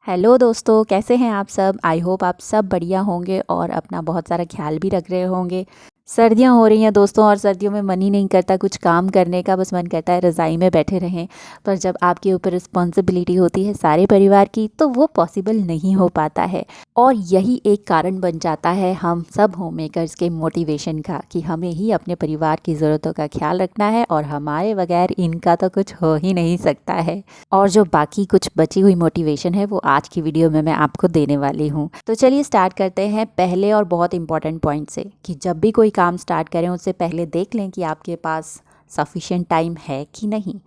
Hello दोस्तों, कैसे हैं आप सब। आई होप आप सब बढ़िया होंगे और अपना बहुत सारा ख्याल भी रख रहे होंगे। सर्दियां हो रही हैं दोस्तों, और सर्दियों में मन ही नहीं करता कुछ काम करने का, बस मन करता है रज़ाई में बैठे रहें। पर जब आपके ऊपर रिस्पॉन्सिबिलिटी होती है सारे परिवार की, तो वो पॉसिबल नहीं हो पाता है। और यही एक कारण बन जाता है हम सब होम मेकर्स के मोटिवेशन का, कि हमें ही अपने परिवार की ज़रूरतों का ख्याल रखना है और हमारे बगैर इनका तो कुछ हो ही नहीं सकता है। और जो बाकी कुछ बची हुई मोटिवेशन है वो आज की वीडियो में मैं आपको देने वाली हूँ। तो चलिए स्टार्ट करते हैं पहले और बहुत इंपॉर्टेंट पॉइंट से, कि जब भी कोई काम स्टार्ट करें उससे पहले देख लें कि आपके पास सफिशिएंट टाइम है कि नहीं।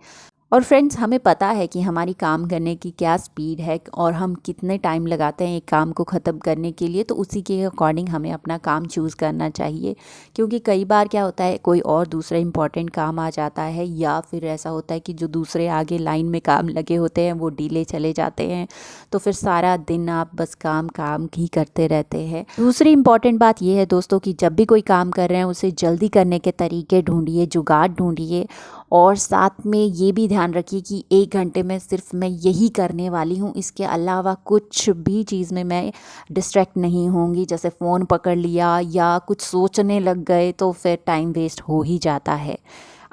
और फ्रेंड्स, हमें पता है कि हमारी काम करने की क्या स्पीड है और हम कितने टाइम लगाते हैं एक काम को ख़त्म करने के लिए, तो उसी के अकॉर्डिंग हमें अपना काम चूज़ करना चाहिए। क्योंकि कई बार क्या होता है, कोई और दूसरा इंपॉर्टेंट काम आ जाता है, या फिर ऐसा होता है कि जो दूसरे आगे लाइन में काम लगे होते हैं वो डिले चले जाते हैं। तो फिर सारा दिन आप बस काम काम ही करते रहते हैं। दूसरी इंपॉर्टेंट बात यह है दोस्तों, कि जब भी कोई काम कर रहे हैं उसे जल्दी करने के तरीके ढूंढिए, जुगाड़ ढूंढिए। और साथ में ये भी ध्यान रखिए कि 1 घंटे में सिर्फ मैं यही करने वाली हूँ, इसके अलावा कुछ भी चीज़ में मैं डिस्ट्रैक्ट नहीं होंगी। जैसे फ़ोन पकड़ लिया या कुछ सोचने लग गए तो फिर टाइम वेस्ट हो ही जाता है।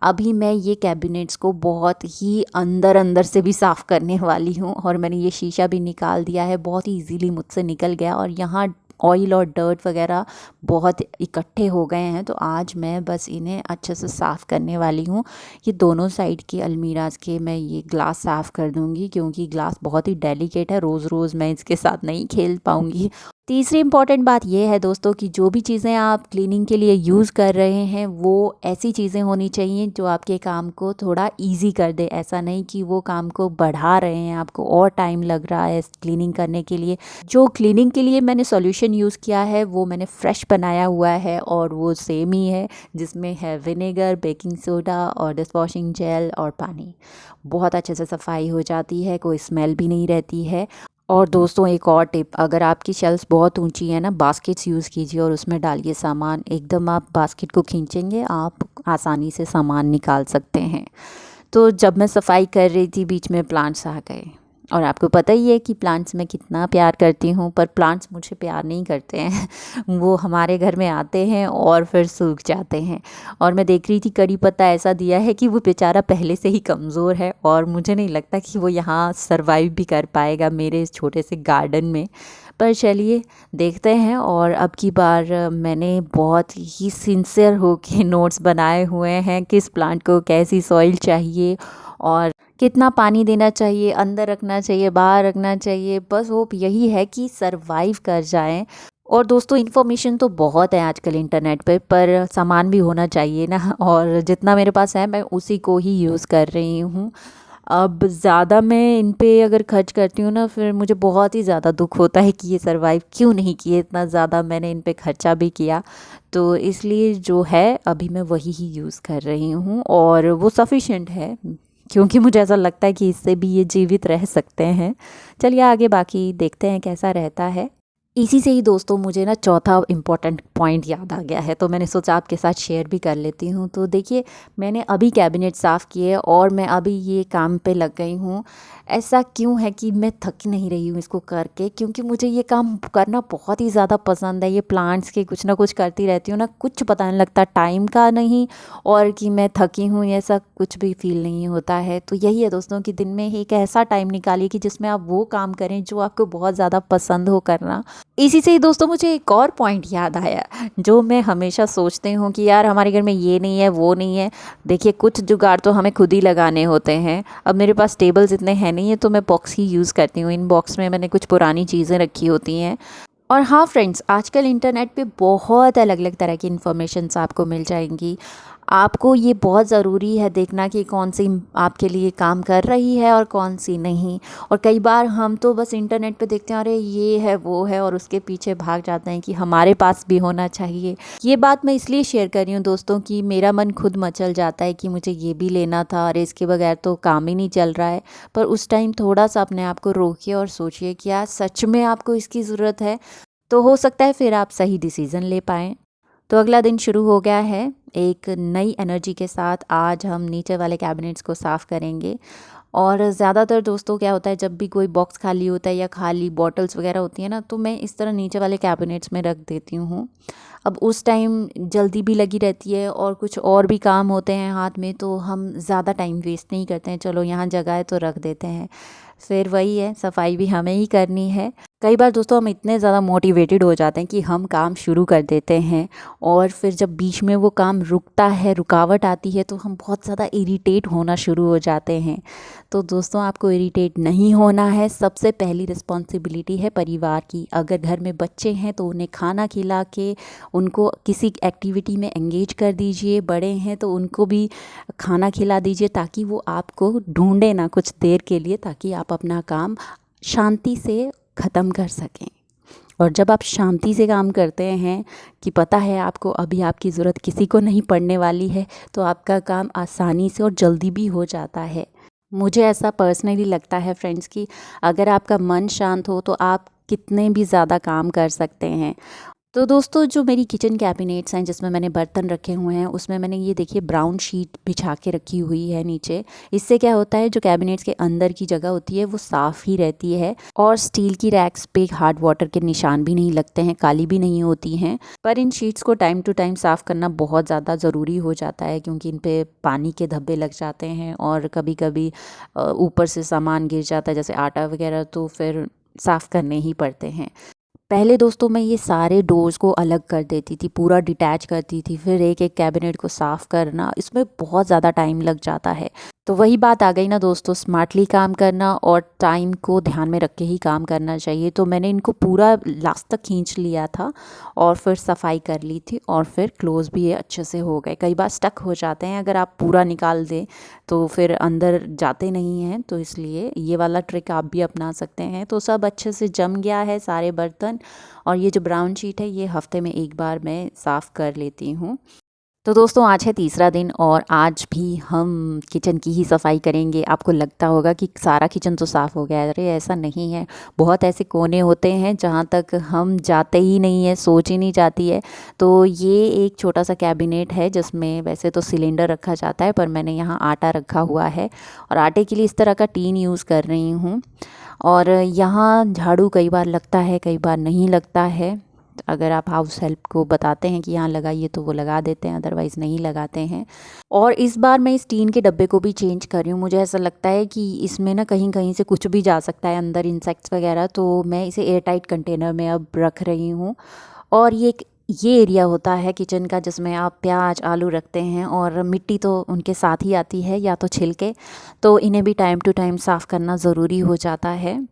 अभी मैं ये कैबिनेट्स को बहुत ही अंदर अंदर से भी साफ़ करने वाली हूँ, और मैंने ये शीशा भी निकाल दिया है। बहुत ही इजीली मुझसे निकल गया, और यहाँ ऑयल और डर्ट वगैरह बहुत इकट्ठे हो गए हैं। तो आज मैं बस इन्हें अच्छे से साफ़ करने वाली हूँ। ये दोनों साइड के अलमीराज के मैं ये ग्लास साफ़ कर दूँगी, क्योंकि ग्लास बहुत ही डेलिकेट है, रोज़ रोज़ मैं इसके साथ नहीं खेल पाऊँगी। तीसरी इम्पॉर्टेंट बात यह है दोस्तों, कि जो भी चीज़ें आप क्लीनिंग के लिए यूज़ कर रहे हैं वो ऐसी चीज़ें होनी चाहिए जो आपके काम को थोड़ा इजी कर दे। ऐसा नहीं कि वो काम को बढ़ा रहे हैं, आपको और टाइम लग रहा है क्लीनिंग करने के लिए। जो क्लीनिंग के लिए मैंने सॉल्यूशन यूज़ किया है वो मैंने फ्रेश बनाया हुआ है, और वो सेम ही है, जिसमें है विनेगर, बेकिंग सोडा और डिश वॉशिंग जेल और पानी। बहुत अच्छे से सफाई हो जाती है, कोई स्मेल भी नहीं रहती है। और दोस्तों, एक और टिप, अगर आपकी शेल्फ्स बहुत ऊंची है ना, बास्केट्स यूज़ कीजिए और उसमें डालिए सामान। एकदम आप बास्केट को खींचेंगे, आप आसानी से सामान निकाल सकते हैं। तो जब मैं सफाई कर रही थी, बीच में प्लांट्स आ गए। और आपको पता ही है कि प्लांट्स मैं कितना प्यार करती हूँ, पर प्लांट्स मुझे प्यार नहीं करते हैं। वो हमारे घर में आते हैं और फिर सूख जाते हैं। और मैं देख रही थी, कड़ी पत्ता ऐसा दिया है कि वो बेचारा पहले से ही कमज़ोर है, और मुझे नहीं लगता कि वो यहाँ सरवाइव भी कर पाएगा मेरे इस छोटे से गार्डन में। पर चलिए देखते हैं। और अब की बार मैंने बहुत ही सिंसियर होके नोट्स बनाए हुए हैं, किस प्लांट को कैसी सॉइल चाहिए और कितना पानी देना चाहिए, अंदर रखना चाहिए, बाहर रखना चाहिए। बस होप यही है कि सरवाइव कर जाएं। और दोस्तों, इन्फॉर्मेशन तो बहुत है आजकल इंटरनेट पे, पर सामान भी होना चाहिए ना। और जितना मेरे पास है मैं उसी को ही यूज़ कर रही हूँ। अब ज़्यादा मैं इन पे अगर खर्च करती हूँ ना, फिर मुझे बहुत ही ज़्यादा दुख होता है कि ये सरवाइव क्यों नहीं किए, इतना ज़्यादा मैंने इन पे खर्चा भी किया। तो इसलिए जो है अभी मैं वही ही यूज़ कर रही हूँ, और वो सफिशेंट है, क्योंकि मुझे ऐसा लगता है कि इससे भी ये जीवित रह सकते हैं। चलिए आगे बाकी देखते हैं कैसा रहता है। इसी से ही दोस्तों मुझे ना चौथा इम्पॉर्टेंट पॉइंट याद आ गया है, तो मैंने सोचा आपके साथ शेयर भी कर लेती हूँ। तो देखिए, मैंने अभी कैबिनेट साफ़ किए और मैं अभी ये काम पे लग गई हूँ। ऐसा क्यों है कि मैं थक नहीं रही हूँ इसको करके, क्योंकि मुझे ये काम करना बहुत ही ज़्यादा पसंद है। ये प्लांट्स के कुछ ना कुछ करती रहती हूँ ना, कुछ पता नहीं लगता टाइम का नहीं, और कि मैं थकी हूँ ऐसा कुछ भी फील नहीं होता है। तो यही है दोस्तों, कि दिन में एक ऐसा टाइम निकालिए कि जिसमें आप वो काम करें जो आपको बहुत ज़्यादा पसंद हो करना। इसी से ही दोस्तों मुझे एक और पॉइंट याद आया, जो मैं हमेशा सोचती हूँ कि यार हमारे घर में ये नहीं है, वो नहीं है। देखिए, कुछ जुगाड़ तो हमें खुद ही लगाने होते हैं। अब मेरे पास टेबल्स इतने हैं नहीं है, तो मैं बॉक्स ही यूज़ करती हूँ। इन बॉक्स में मैंने कुछ पुरानी चीज़ें रखी होती हैं। और हाँ फ्रेंड्स, आजकल इंटरनेट पे बहुत अलग अलग तरह की इन्फॉर्मेशंस आपको मिल जाएंगी। आपको ये बहुत ज़रूरी है देखना कि कौन सी आपके लिए काम कर रही है और कौन सी नहीं। और कई बार हम तो बस इंटरनेट पे देखते हैं, अरे ये है वो है, और उसके पीछे भाग जाते हैं कि हमारे पास भी होना चाहिए। ये बात मैं इसलिए शेयर कर रही हूँ दोस्तों, कि मेरा मन खुद मचल जाता है कि मुझे ये भी लेना था, अरे इसके बगैर तो काम ही नहीं चल रहा है। पर उस टाइम थोड़ा सा अपने आप को रोकिए और सोचिए कि यार सच में आपको इसकी ज़रूरत है, तो हो सकता है फिर आप सही डिसीज़न ले पाएँ। तो अगला दिन शुरू हो गया है। एक नई एनर्जी के साथ आज हम नीचे वाले कैबिनेट्स को साफ़ करेंगे। और ज़्यादातर दोस्तों क्या होता है, जब भी कोई बॉक्स खाली होता है या खाली बॉटल्स वगैरह होती है ना, तो मैं इस तरह नीचे वाले कैबिनेट्स में रख देती हूँ। अब उस टाइम जल्दी भी लगी रहती है और कुछ और भी काम होते हैं हाथ में, तो हम ज़्यादा टाइम वेस्ट नहीं करते हैं, चलो यहाँ जगह है तो रख देते हैं। फिर वही है, सफाई भी हमें ही करनी है। कई बार दोस्तों हम इतने ज़्यादा मोटिवेटेड हो जाते हैं कि हम काम शुरू कर देते हैं, और फिर जब बीच में वो काम रुकता है, रुकावट आती है, तो हम बहुत ज़्यादा इरिटेट होना शुरू हो जाते हैं। तो दोस्तों आपको इरिटेट नहीं होना है। सबसे पहली रिस्पॉन्सिबिलिटी है परिवार की। अगर घर में बच्चे हैं तो उन्हें खाना खिला के उनको किसी एक्टिविटी में एंगेज कर दीजिए। बड़े हैं तो उनको भी खाना खिला दीजिए, ताकि वो आपको ढूंढे ना कुछ देर के लिए, ताकि आप अपना काम शांति से ख़त्म कर सकें। और जब आप शांति से काम करते हैं कि पता है आपको अभी आपकी ज़रूरत किसी को नहीं पड़ने वाली है, तो आपका काम आसानी से और जल्दी भी हो जाता है। मुझे ऐसा पर्सनली लगता है फ्रेंड्स कि अगर आपका मन शांत हो तो आप कितने भी ज़्यादा काम कर सकते हैं। तो दोस्तों जो मेरी किचन कैबिनेट्स हैं जिसमें मैंने बर्तन रखे हुए हैं, उसमें मैंने ये देखिए ब्राउन शीट बिछा के रखी हुई है नीचे। इससे क्या होता है, जो कैबिनेट्स के अंदर की जगह होती है वो साफ़ ही रहती है, और स्टील की रैक्स पे हार्ड वाटर के निशान भी नहीं लगते हैं, काली भी नहीं होती हैं। पर इन शीट्स को टाइम टू टाइम साफ़ करना बहुत ज़्यादा ज़रूरी हो जाता है, क्योंकि इन पर पानी के धब्बे लग जाते हैं, और कभी कभी ऊपर से सामान गिर जाता है, जैसे आटा वगैरह, तो फिर साफ़ करने ही पड़ते हैं। पहले दोस्तों मैं ये सारे डोर्स को अलग कर देती थी, पूरा डिटैच करती थी, फिर एक एक कैबिनेट को साफ़ करना, इसमें बहुत ज़्यादा टाइम लग जाता है। तो वही बात आ गई ना दोस्तों, स्मार्टली काम करना और टाइम को ध्यान में रख के ही काम करना चाहिए। तो मैंने इनको पूरा लास्ट तक खींच लिया था, और फिर सफाई कर ली थी, और फिर क्लोज़ भी ये अच्छे से हो गए। कई बार स्टक हो जाते हैं, अगर आप पूरा निकाल दें तो फिर अंदर जाते नहीं हैं, तो इसलिए ये वाला ट्रिक आप भी अपना सकते हैं। तो सब अच्छे से जम गया है सारे बर्तन, और ये जो ब्राउन शीट है ये हफ्ते में एक बार मैं साफ़ कर लेती हूँ। तो दोस्तों आज है तीसरा दिन, और आज भी हम किचन की ही सफाई करेंगे। आपको लगता होगा कि सारा किचन तो साफ़ हो गया है, अरे ऐसा नहीं है। बहुत ऐसे कोने होते हैं जहाँ तक हम जाते ही नहीं है, सोच ही नहीं जाती है। तो ये एक छोटा सा कैबिनेट है जिसमें वैसे तो सिलेंडर रखा जाता है, पर मैंने यहाँ आटा रखा हुआ है, और आटे के लिए इस तरह का टीन यूज़ कर रही हूँ। और यहाँ झाड़ू कई बार लगता है, कई बार नहीं लगता है। अगर आप हाउस हेल्प को बताते हैं कि यहाँ लगाइए तो वो लगा देते हैं, अदरवाइज़ नहीं लगाते हैं। और इस बार मैं इस टीन के डब्बे को भी चेंज कर रही हूँ। मुझे ऐसा लगता है कि इसमें ना कहीं कहीं से कुछ भी जा सकता है अंदर, इंसेक्ट्स वगैरह, तो मैं इसे एयर टाइट कंटेनर में अब रख रही हूँ। और ये एरिया होता है किचन का जिसमें आप प्याज आलू रखते हैं, और मिट्टी तो उनके साथ ही आती है या तो छिलके, तो इन्हें भी टाइम टू टाइम साफ़ करना ज़रूरी हो जाता है।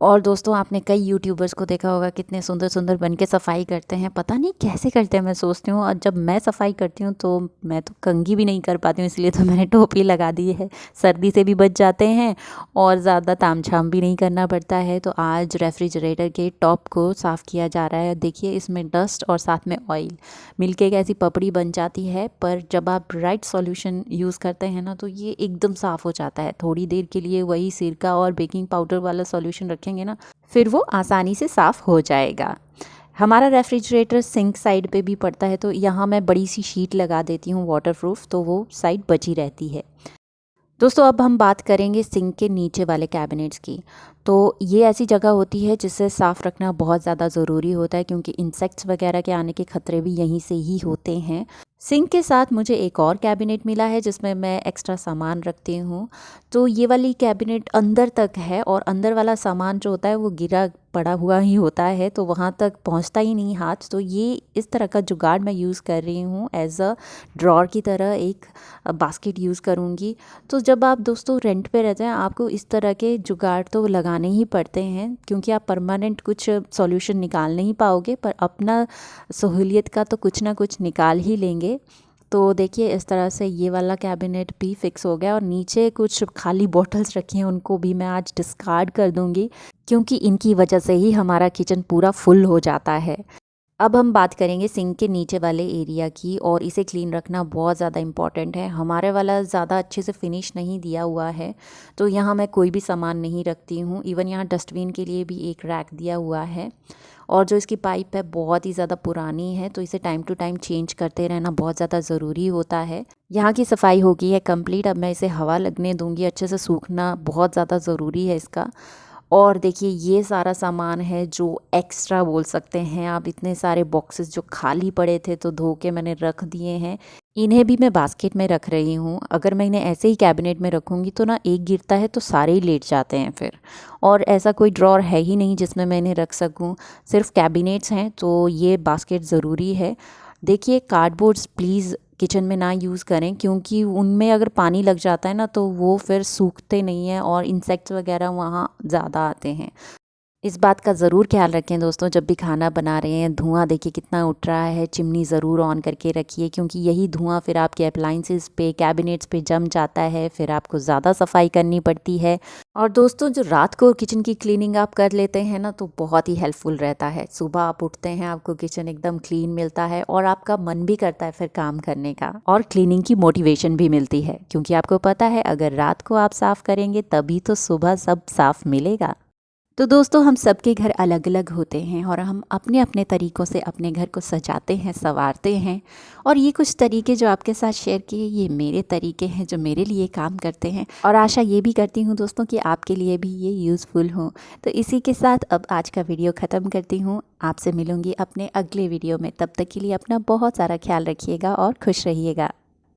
और दोस्तों आपने कई यूट्यूबर्स को देखा होगा कितने सुंदर सुंदर बन के सफाई करते हैं, पता नहीं कैसे करते हैं। मैं सोचती हूँ, और जब मैं सफाई करती हूँ तो मैं तो कंघी भी नहीं कर पाती हूँ, इसलिए तो मैंने टोपी लगा दी है। सर्दी से भी बच जाते हैं और ज़्यादा तामझाम भी नहीं करना पड़ता है। तो आज रेफ्रिजरेटर के टॉप को साफ़ किया जा रहा है। देखिए इसमें डस्ट और साथ में ऑयल मिलके एक ऐसी पपड़ी बन जाती है, पर जब आप राइट सॉल्यूशन यूज़ करते हैं ना, तो ये एकदम साफ़ हो जाता है। थोड़ी देर के लिए वही सिरका और बेकिंग पाउडर वाला सॉल्यूशन रखेंगे ना, फिर वो आसानी से साफ़ हो जाएगा। हमारा रेफ्रिजरेटर सिंक साइड पे भी पड़ता है, तो यहाँ मैं बड़ी सी शीट लगा देती हूँ वाटरप्रूफ, तो वो साइड बची रहती है। दोस्तों अब हम बात करेंगे सिंक के नीचे वाले कैबिनेट्स की। तो ये ऐसी जगह होती है जिसे साफ़ रखना बहुत ज़्यादा ज़रूरी होता है, क्योंकि इंसेक्ट्स वगैरह के आने के ख़तरे भी यहीं से ही होते हैं। सिंक के साथ मुझे एक और कैबिनेट मिला है जिसमें मैं एक्स्ट्रा सामान रखती हूँ। तो ये वाली कैबिनेट अंदर तक है, और अंदर वाला सामान जो होता है वो गिरा पड़ा हुआ ही होता है, तो वहाँ तक पहुँचता ही नहीं हाथ। तो ये इस तरह का जुगाड़ मैं यूज़ कर रही हूँ, एज अ ड्रॉर की तरह एक बास्केट यूज़ करूँगी। तो जब आप दोस्तों रेंट पे रहते हैं, आपको इस तरह के जुगाड़ तो लगाने ही पड़ते हैं, क्योंकि आप परमानेंट कुछ सॉल्यूशन निकाल नहीं पाओगे, पर अपना सहूलियत का तो कुछ ना कुछ निकाल ही लेंगे। तो देखिए इस तरह से ये वाला कैबिनेट भी फिक्स हो गया, और नीचे कुछ खाली बॉटल्स रखी हैं, उनको भी मैं आज डिस्कार्ड कर दूँगी, क्योंकि इनकी वजह से ही हमारा किचन पूरा फुल हो जाता है। अब हम बात करेंगे सिंक के नीचे वाले एरिया की, और इसे क्लीन रखना बहुत ज़्यादा इम्पॉर्टेंट है। हमारे वाला ज़्यादा अच्छे से फिनिश नहीं दिया हुआ है, तो यहाँ मैं कोई भी सामान नहीं रखती हूँ। इवन यहाँ डस्टबिन के लिए भी एक रैक दिया हुआ है, और जो इसकी पाइप है बहुत ही ज़्यादा पुरानी है, तो इसे टाइम टू टाइम चेंज करते रहना बहुत ज़्यादा ज़रूरी होता है। यहाँ की सफाई हो गई है कंप्लीट। अब मैं इसे हवा लगने दूँगी, अच्छे से सूखना बहुत ज़्यादा ज़रूरी है इसका। और देखिए ये सारा सामान है जो एक्स्ट्रा बोल सकते हैं आप, इतने सारे बॉक्सेस जो खाली पड़े थे तो धो के मैंने रख दिए हैं। इन्हें भी मैं बास्केट में रख रही हूँ। अगर मैं इन्हें ऐसे ही कैबिनेट में रखूँगी तो ना एक गिरता है तो सारे ही लेट जाते हैं फिर, और ऐसा कोई ड्रॉर है ही नहीं जिसमें मैं इन्हें रख सकूँ, सिर्फ कैबिनेट्स हैं, तो ये बास्केट ज़रूरी है। देखिए कार्डबोर्ड्स प्लीज़ किचन में ना यूज़ करें, क्योंकि उनमें अगर पानी लग जाता है ना तो वो फिर सूखते नहीं हैं और इंसेक्ट्स वगैरह वहाँ ज़्यादा आते हैं। इस बात का ज़रूर ख्याल रखें दोस्तों, जब भी खाना बना रहे हैं। धुआं देखिए कितना उठ रहा है, चिमनी ज़रूर ऑन करके रखिए, क्योंकि यही धुआं फिर आपके अप्लाइंसेस पे, कैबिनेट्स पे जम जाता है, फिर आपको ज़्यादा सफाई करनी पड़ती है। और दोस्तों जो रात को किचन की क्लीनिंग आप कर लेते हैं ना, तो बहुत ही हेल्पफुल रहता है। सुबह आप उठते हैं, आपको किचन एकदम क्लीन मिलता है और आपका मन भी करता है फिर काम करने का, और क्लीनिंग की मोटिवेशन भी मिलती है, क्योंकि आपको पता है अगर रात को आप साफ़ करेंगे तभी तो सुबह सब साफ़ मिलेगा। तो दोस्तों हम सबके घर अलग अलग होते हैं, और हम अपने अपने तरीक़ों से अपने घर को सजाते हैं, संवारते हैं। और ये कुछ तरीके जो आपके साथ शेयर किए, ये मेरे तरीके हैं जो मेरे लिए काम करते हैं, और आशा ये भी करती हूँ दोस्तों कि आपके लिए भी ये यूज़फुल हो। तो इसी के साथ अब आज का वीडियो ख़त्म करती हूँ। आपसे मिलूँगी अपने अगले वीडियो में, तब तक के लिए अपना बहुत सारा ख्याल रखिएगा और खुश रहिएगा।